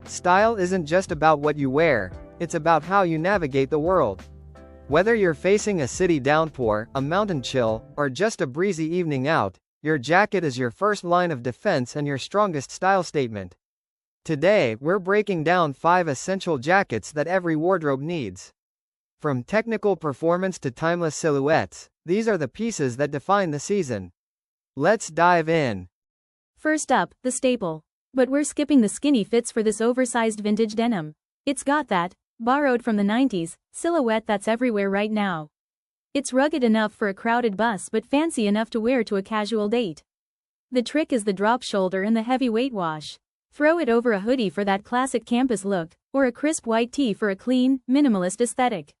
Style isn't just about what you wear, it's about how you navigate the world. Whether you're facing a city downpour, a mountain chill, or just a breezy evening out, your jacket is your first line of defense and your strongest style statement. Today, we're breaking down 5 essential jackets that every wardrobe needs. From technical performance to timeless silhouettes, these are the pieces that define the season. Let's dive in. First up, the staple. But we're skipping the skinny fits for this oversized vintage denim. It's got that, borrowed from the 90s, silhouette that's everywhere right now. It's rugged enough for a crowded bus but fancy enough to wear to a casual date. The trick is the drop shoulder and the heavy weight wash. Throw it over a hoodie for that classic campus look, or a crisp white tee for a clean, minimalist aesthetic.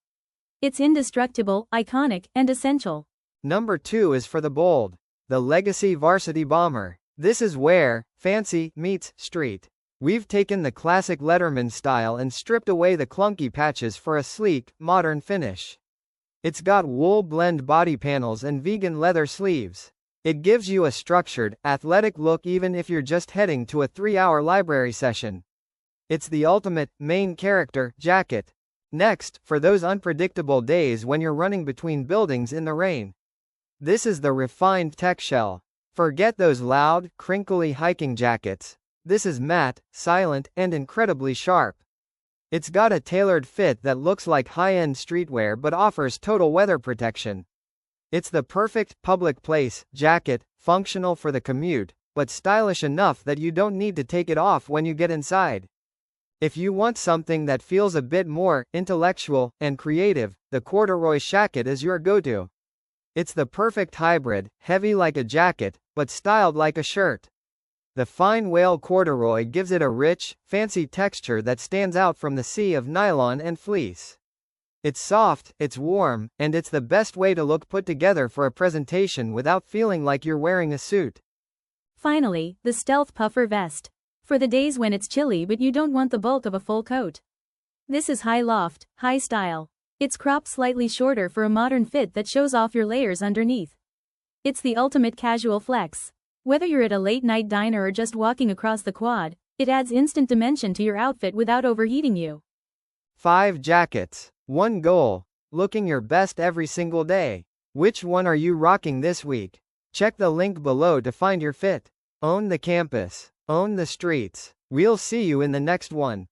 It's indestructible, iconic, and essential. Number 2 is for the bold. The Legacy Varsity Bomber. This is where fancy meets street. We've taken the classic Letterman style and stripped away the clunky patches for a sleek, modern finish. It's got wool blend body panels and vegan leather sleeves. It gives you a structured, athletic look even if you're just heading to a 3-hour library session. It's the ultimate, main character, jacket. Next, for those unpredictable days when you're running between buildings in the rain. This is the refined tech shell. Forget those loud, crinkly hiking jackets. This is matte, silent, and incredibly sharp. It's got a tailored fit that looks like high-end streetwear but offers total weather protection. It's the perfect public place jacket, functional for the commute, but stylish enough that you don't need to take it off when you get inside. If you want something that feels a bit more intellectual and creative, the Corduroy Shacket is your go-to. It's the perfect hybrid, heavy like a jacket, but styled like a shirt. The fine whale corduroy gives it a rich, fancy texture that stands out from the sea of nylon and fleece. It's soft, it's warm, and it's the best way to look put together for a presentation without feeling like you're wearing a suit. Finally, the stealth puffer vest. For the days when it's chilly but you don't want the bulk of a full coat. This is high loft, high style. It's cropped slightly shorter for a modern fit that shows off your layers underneath. It's the ultimate casual flex. Whether you're at a late-night diner or just walking across the quad, it adds instant dimension to your outfit without overheating you. 5 jackets. 1 goal. Looking your best every single day. Which one are you rocking this week? Check the link below to find your fit. Own the campus. Own the streets. We'll see you in the next one.